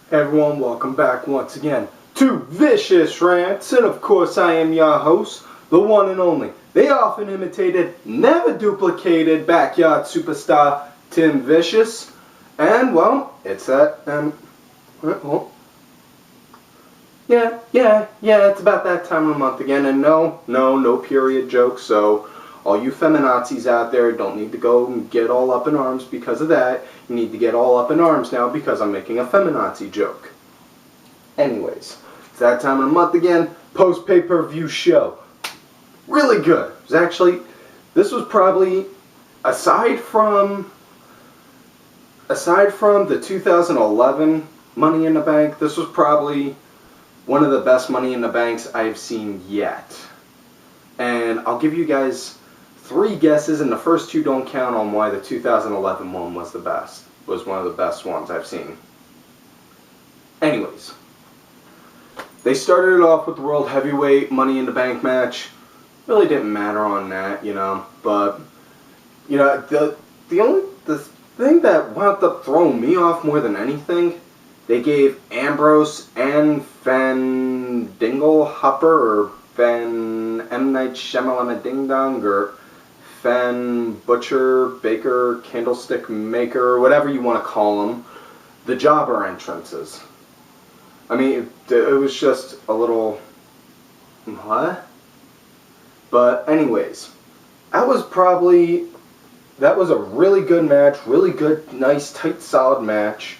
Hey everyone, welcome back once again to Vicious Rants, and of course I am your host, the one and only, the often imitated, never duplicated backyard superstar, Tim Vicious. And well, it's that, well, it's about that time of the month again, and no period jokes, so all you feminazis out there don't need to go and get all up in arms because of that. You need to get all up in arms now because I'm making a feminazi joke. Anyways, it's that time of the month again, post-pay-per-view show. Really good. It was actually, this was probably, aside from the 2011 Money in the Bank, this was probably one of the best Money in the Banks I've seen yet. And I'll give you guys 3 guesses, and the first 2 don't count on why the 2011 one was the best. Was one of the best ones I've seen. Anyways, they started it off with the World Heavyweight Money in the Bank match. Really didn't matter on that, but the thing that wound up throwing me off more than anything, they gave Ambrose and Van Dinglehopper, or Van M. Night Shyamalan Ding Dong, or Fan Butcher, Baker, Candlestick Maker, whatever you want to call them, the jobber entrances. I mean, it was just a little, what? But anyways, that was a really good match, really good, nice, tight, solid match.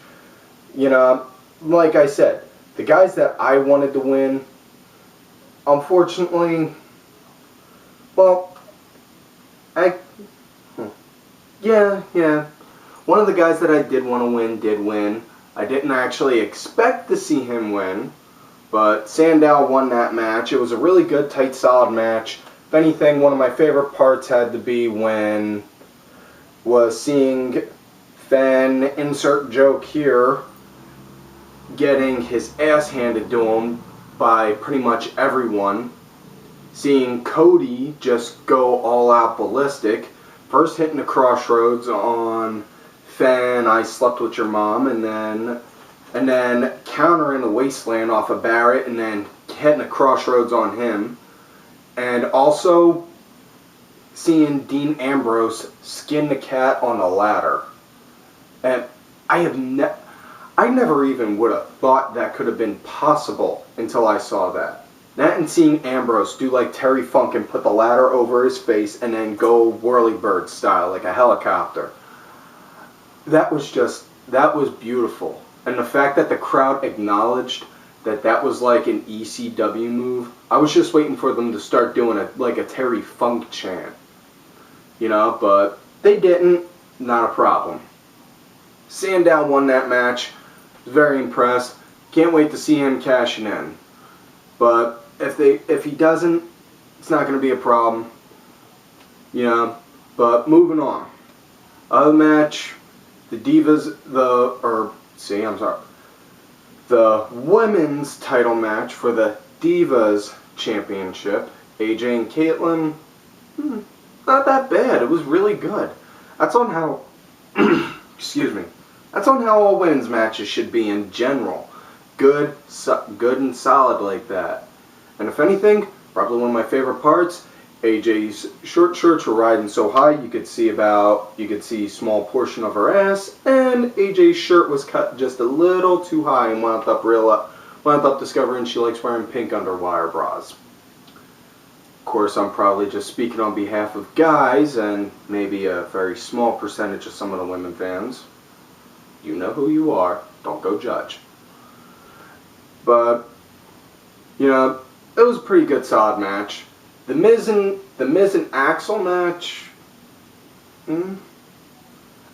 Like I said, the guys that I wanted to win, unfortunately, well, one of the guys that I did want to win did win. I didn't actually expect to see him win, but Sandow won that match. It was a really good, tight, solid match. If anything, one of my favorite parts had to be when was seeing Fenn, insert joke here, getting his ass handed to him by pretty much everyone. Seeing Cody just go all out ballistic. First hitting the crossroads on Fenn, I slept with your mom, and then countering the wasteland off of Barrett, and then hitting the crossroads on him. And also seeing Dean Ambrose skin the cat on the ladder. And I never even would have thought that could have been possible until I saw that. That and seeing Ambrose do like Terry Funk and put the ladder over his face and then go whirlybird style like a helicopter. That was beautiful. And the fact that the crowd acknowledged that was like an ECW move, I was just waiting for them to start doing a Terry Funk chant. But they didn't. Not a problem. Sandow won that match. Very impressed. Can't wait to see him cashing in. But if he doesn't, it's not going to be a problem. But moving on. Other match, the women's title match for the Divas Championship. AJ and Caitlyn, not that bad. It was really good. That's on how, excuse me. That's on how all women's matches should be in general. Good and solid like that. And if anything, probably one of my favorite parts, AJ's short shorts were riding so high you could see a small portion of her ass, and AJ's shirt was cut just a little too high and wound up discovering she likes wearing pink underwire bras. Of course, I'm probably just speaking on behalf of guys and maybe a very small percentage of some of the women fans. You know who you are. Don't go judge. But, it was a pretty good, solid match. The Miz and Axel match, I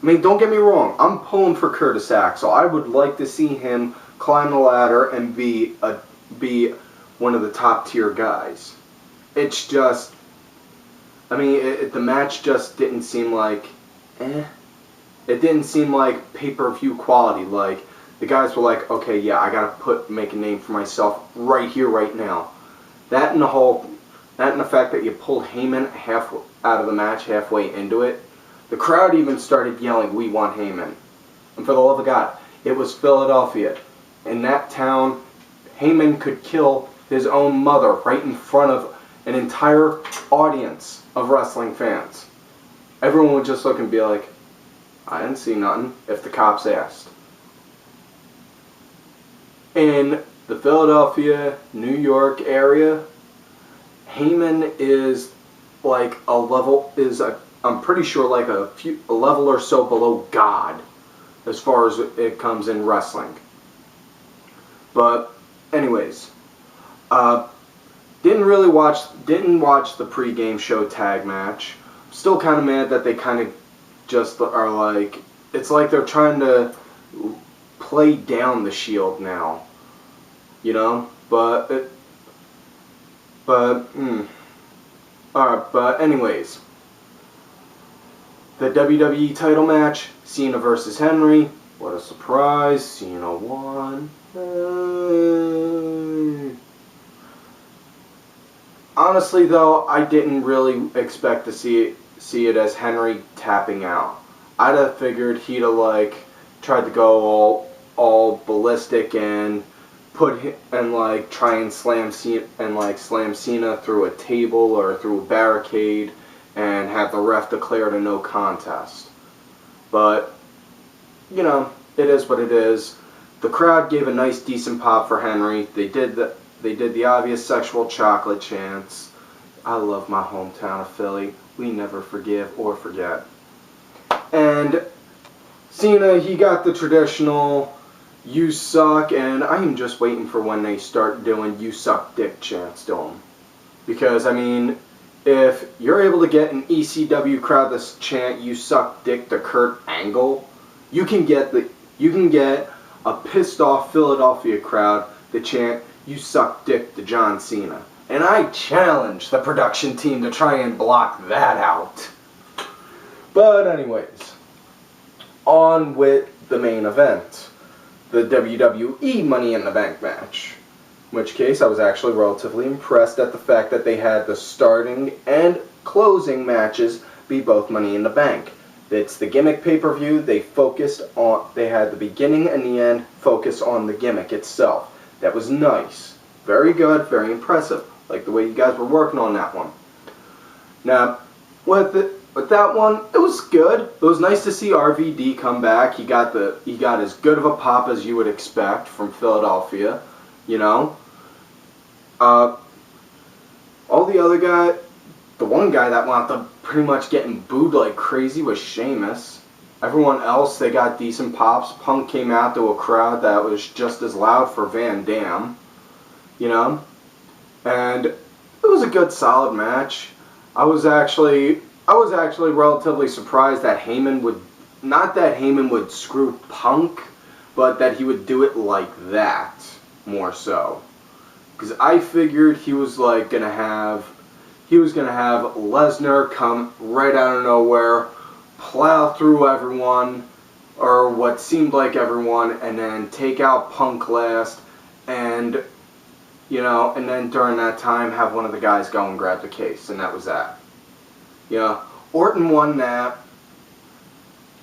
mean, don't get me wrong. I'm pulling for Curtis Axel. I would like to see him climb the ladder and be one of the top tier guys. It's just, the match just didn't seem like, It didn't seem like pay-per-view quality. Like, the guys were like, okay, yeah, I gotta make a name for myself right here, right now. That and the fact that you pulled Heyman out of the match halfway into it. The crowd even started yelling, "We want Heyman." And for the love of God, it was Philadelphia. in that town, Heyman could kill his own mother right in front of an entire audience of wrestling fans. Everyone would just look and be like, I didn't see nothing, if the cops asked. In the Philadelphia, New York area, Heyman is like a level, I'm pretty sure like a level or so below God as far as it comes in wrestling. But anyways, didn't watch the pregame show tag match. Still kind of mad that they kind of just are like, it's like they're trying to play down the Shield now, you know. But alright. But anyways, the WWE title match, Cena versus Henry. What a surprise! Cena won. Honestly, though, I didn't really expect to see it as Henry tapping out. I'd have figured he'd have like tried to go all ballistic and try and slam Cena through a table or through a barricade and have the ref declare it a no contest. But you know, it is what it is. The crowd gave a nice decent pop for Henry. They did the obvious sexual chocolate chants. I love my hometown of Philly. We never forgive or forget. And Cena, he got the traditional "you suck," and I am just waiting for when they start doing "you suck dick" chants to him. Because, I mean, if you're able to get an ECW crowd to chant "you suck dick" to Kurt Angle, you can get a pissed off Philadelphia crowd to chant "you suck dick" to John Cena. And I challenge the production team to try and block that out. But anyways, on with the main event, the WWE Money in the Bank match. In which case, I was actually relatively impressed at the fact that they had the starting and closing matches be both Money in the Bank. It's the gimmick pay-per-view. They had the beginning and the end focus on the gimmick itself. That was nice. Very good, very impressive. Like the way you guys were working on that one. Now, with that one, it was good. It was nice to see RVD come back. He got as good of a pop as you would expect from Philadelphia, you know. All the other guys, the one guy that wound up pretty much getting booed like crazy was Sheamus. Everyone else, they got decent pops. Punk came out to a crowd that was just as loud for Van Dam, you know. And it was a good, solid match. I was actually relatively surprised that not that Heyman would screw Punk, but that he would do it like that, more so. Because I figured he was gonna have Lesnar come right out of nowhere, plow through everyone, or what seemed like everyone, and then take out Punk last, and and then during that time have one of the guys go and grab the case, and that was that. Orton won that.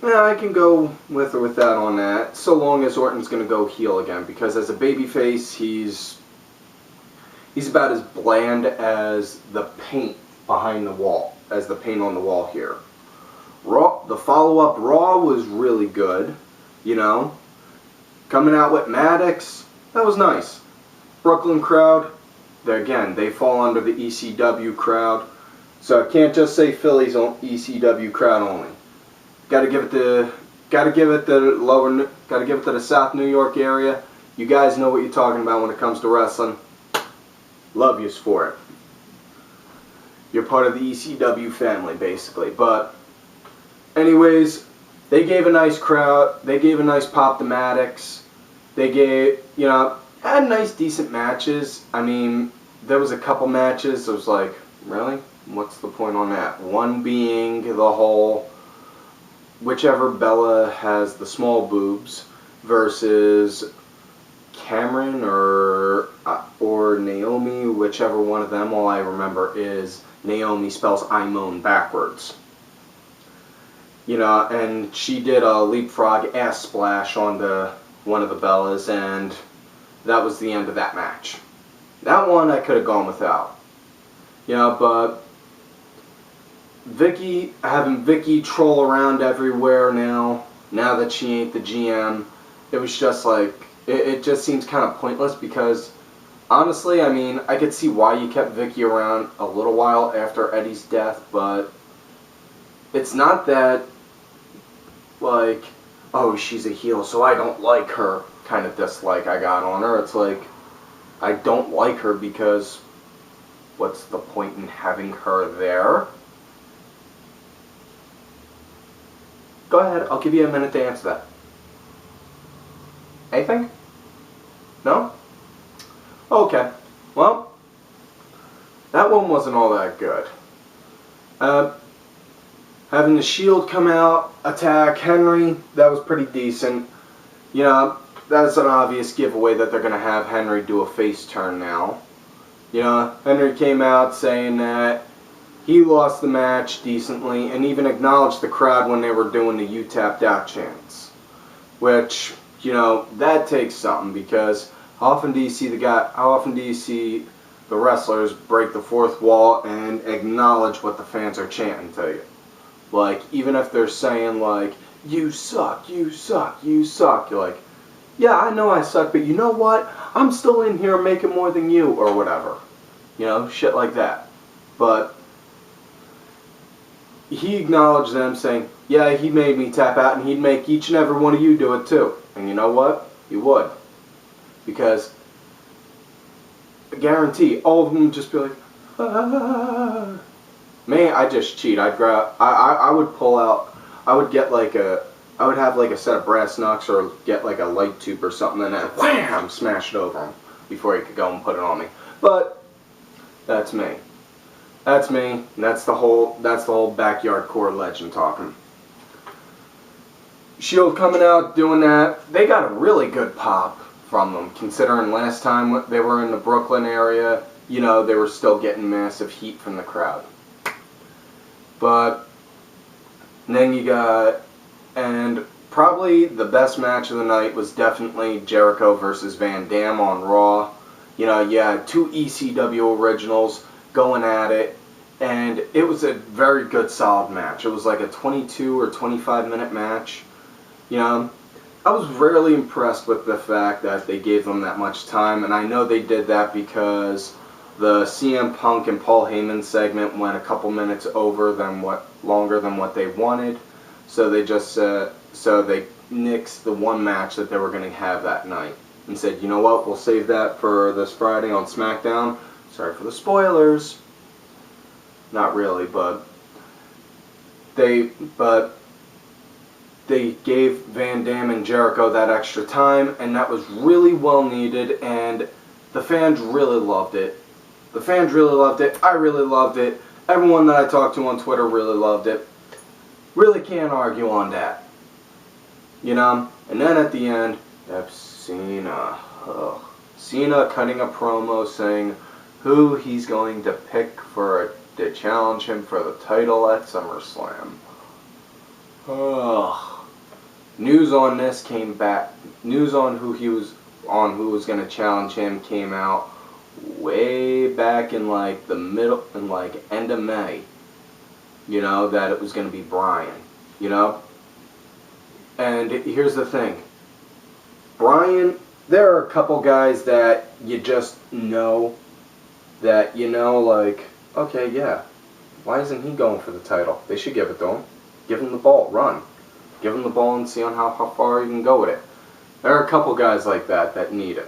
Yeah, I can go with or without on that, so long as Orton's going to go heel again, because as a babyface, he's about as bland as the paint behind the wall, as the paint on the wall here. The follow-up Raw was really good, Coming out with Maddox, that was nice. Brooklyn crowd, they fall under the ECW crowd. So I can't just say Philly's on ECW crowd only. Gotta give it to the South New York area. You guys know what you're talking about when it comes to wrestling. Love yous for it. You're part of the ECW family, basically. But anyways, they gave a nice crowd. They gave a nice pop to Maddox. They gave, had nice, decent matches. I mean, there was a couple matches. I was like, really? What's the point on that? One being the whole, whichever Bella has the small boobs versus Cameron or Naomi, whichever one of them. All I remember is Naomi spells Imone backwards. And she did a leapfrog ass splash on the one of the Bellas, and that was the end of that match. That one I could have gone without. But having Vicky troll around everywhere now that she ain't the GM, it was just like, it just seems kind of pointless because, honestly, I mean, I could see why you kept Vicky around a little while after Eddie's death, but it's not that, like, oh, she's a heel, so I don't like her kind of dislike I got on her. It's like, I don't like her because what's the point in having her there? Go ahead, I'll give you a minute to answer that. Anything? No? Okay. Well, that one wasn't all that good. Having the Shield come out, attack Henry, that was pretty decent. That's an obvious giveaway that they're going to have Henry do a face turn now. Henry came out saying that he lost the match decently and even acknowledged the crowd when they were doing the "You Tapped Out" chants. Which, that takes something, because how often do you see the wrestlers break the fourth wall and acknowledge what the fans are chanting to you? Like, even if they're saying, like, "You suck, you suck, you suck," you're like, yeah, I know I suck, but you know what? I'm still in here making more than you, or whatever. Shit like that. But he acknowledged them, saying, yeah, he made me tap out, and he'd make each and every one of you do it too. And you know what? He would. Because, I guarantee, all of them would just be like, ah. Man, I just cheat. I would pull out, I would have like a set of brass knucks or get like a light tube or something and then wham, smash it over him before he could go and put it on me. But that's me. That's me. And that's the whole backyard core legend talking. Shield coming out doing that. They got a really good pop from them, considering last time they were in the Brooklyn area, they were still getting massive heat from the crowd. But then and probably the best match of the night was definitely Jericho versus Van Dam on Raw. You had two ECW originals going at it, and it was a very good, solid match. It was like a 22 or 25 minute match. I was rarely impressed with the fact that they gave them that much time, and I know they did that because the CM Punk and Paul Heyman segment went a couple minutes longer than what they wanted. So they just they nixed the one match that they were going to have that night and said, you know what, we'll save that for this Friday on SmackDown. Sorry for the spoilers. Not really, but they gave Van Dam and Jericho that extra time, and that was really well needed, and the fans really loved it. The fans really loved it. I really loved it. Everyone that I talked to on Twitter really loved it. Really can't argue on that. And then at the end, Cena. Cena cutting a promo saying who he's going to pick to challenge him for the title at SummerSlam. News on this came back. News on who was going to challenge him came out way back in like the middle, in like end of May. That it was going to be Bryan. And here's the thing. Bryan, there are a couple guys that you just know that, like, okay, yeah, why isn't he going for the title? They should give it to him. Give him the ball, run. Give him the ball and see on how far he can go with it. There are a couple guys like that need it.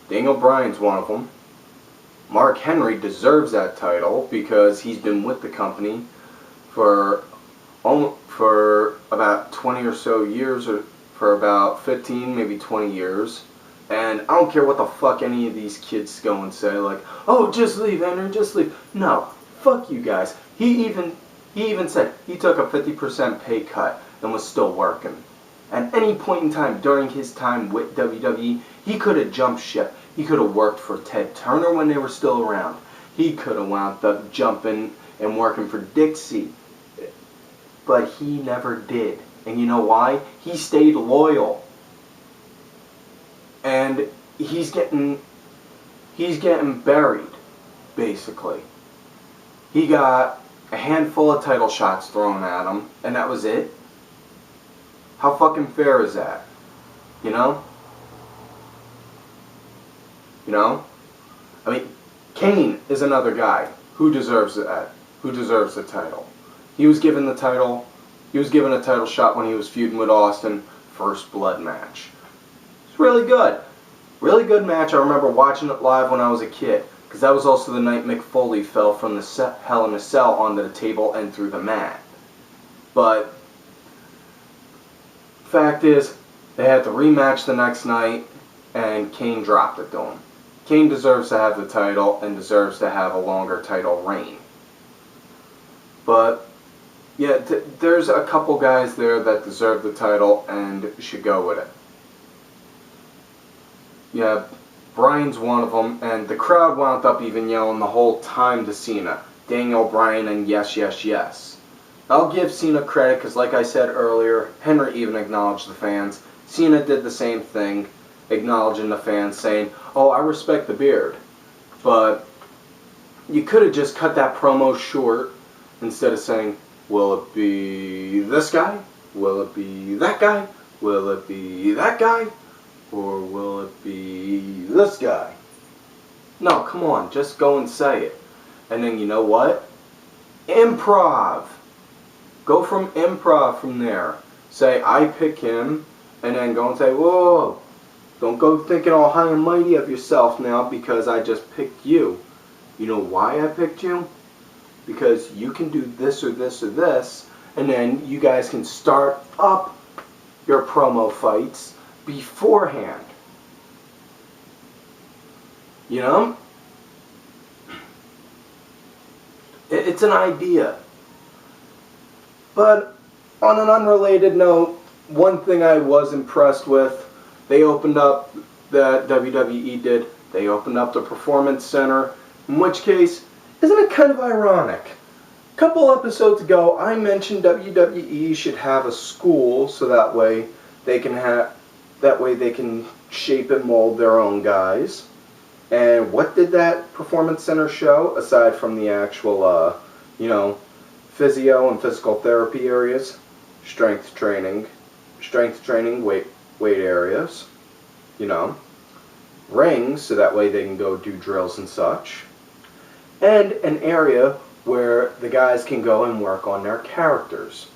Daniel Bryan's one of them. Mark Henry deserves that title because he's been with the company for about 20 or so years, or for about 15, maybe 20 years. And I don't care what the fuck any of these kids go and say, like, oh, just leave, Henry, just leave. No, fuck you guys. He even said he took a 50% pay cut and was still working. At any point in time during his time with WWE, he could have jumped ship. He could have worked for Ted Turner when they were still around. He could have wound up jumping and working for Dixie. But he never did. And you know why? He stayed loyal. And he's getting buried, basically. He got a handful of title shots thrown at him, and that was it. How fucking fair is that? You know? You know? I mean, Kane is another guy who deserves that. Who deserves the title. He was given the title. He was given a title shot when he was feuding with Austin. First blood match. It's really good. Really good match. I remember watching it live when I was a kid. Because that was also the night Mick Foley fell from the Hell in a Cell onto the table and through the mat. But fact is, they had the rematch the next night, and Kane dropped it to him. Kane deserves to have the title and deserves to have a longer title reign. But yeah, there's a couple guys there that deserve the title and should go with it. Yeah, Bryan's one of them, and the crowd wound up even yelling the whole time to Cena, Daniel Bryan, and yes, yes, yes. I'll give Cena credit because, like I said earlier, Henry even acknowledged the fans. Cena did the same thing, acknowledging the fans, saying, oh, I respect the beard. But you could have just cut that promo short instead of saying, will it be this guy? Will it be that guy? Will it be that guy? Or will it be this guy? No, come on, just go and say it. And then you know what? Improv. Go from improv from there. Say, I pick him, and then go and say, whoa, don't go thinking all high and mighty of yourself now because I just picked you. You know why I picked you? Because you can do this or this or this, and then you guys can start up your promo fights beforehand. You know? It's an idea. But on an unrelated note, one thing I was impressed with, they opened up, the WWE did, they opened up the Performance Center, in which case, isn't it kind of ironic? A couple episodes ago, I mentioned WWE should have a school so that way they can shape and mold their own guys. And what did that Performance Center show, aside from the actual, physio and physical therapy areas? Strength training, weight areas, rings, so that way they can go do drills and such. And an area where the guys can go and work on their characters.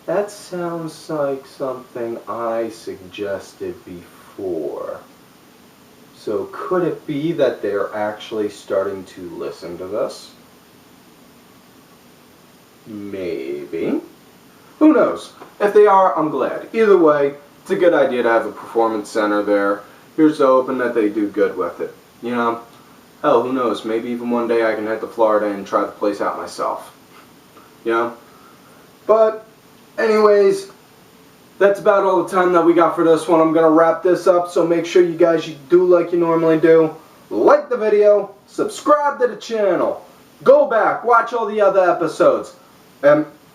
That sounds like something I suggested before. So could it be that they're actually starting to listen to this? Maybe. Who knows? If they are, I'm glad. Either way, it's a good idea to have a Performance Center there. Here's hoping that they do good with it. Hell, who knows? Maybe even one day I can head to Florida and try the place out myself. But, anyways, that's about all the time that we got for this one. I'm going to wrap this up, so make sure you guys do like you normally do. Like the video, subscribe to the channel, go back, watch all the other episodes.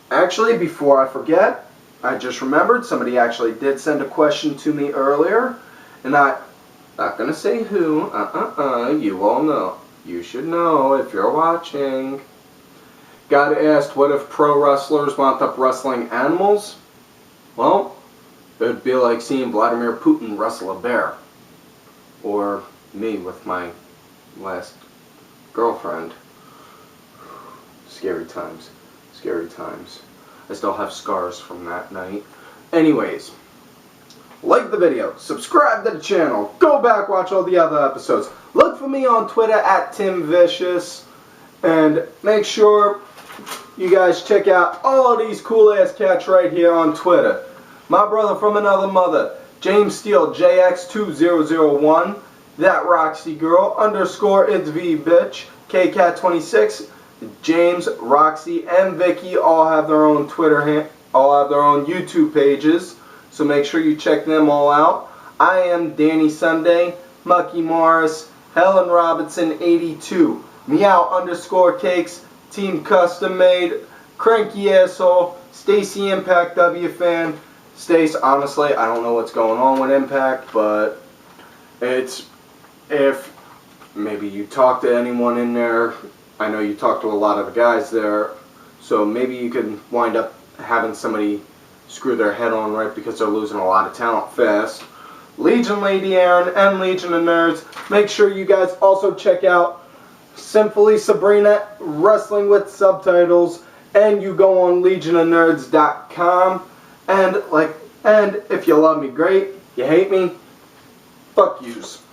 Actually, before I forget, I just remembered somebody actually did send a question to me earlier, and I'm not going to say who, you all know. You should know if you're watching. Got asked, what if pro wrestlers wound up wrestling animals? Well, it would be like seeing Vladimir Putin wrestle a bear. Or me with my last girlfriend. Scary times. Scary times. I still have scars from that night. Anyways, like the video, subscribe to the channel, go back, watch all the other episodes. Look for me on Twitter at TimVicious. And make sure you guys check out all of these cool ass cats right here on Twitter. My brother from another mother, James Steele JX2001, that Roxy Girl, _ it's V bitch, KCat26, James, Roxy, and Vicky all have their own all have their own YouTube pages, so make sure you check them all out. I am Danny Sunday, Mucky Morris, Helen Robinson 82, Meow _ Cakes, Team Custom Made, Cranky Asshole, Stacy Impact W fan. Stace, honestly, I don't know what's going on with Impact, but if maybe you talk to anyone in there, I know you talk to a lot of the guys there, so maybe you can wind up having somebody screw their head on right because they're losing a lot of talent fast. Legion Lady Aaron and Legion of Nerds, make sure you guys also check out Simply Sabrina Wrestling with Subtitles, and you go on legionofnerds.com, and if you love me, great. You hate me, fuck yous.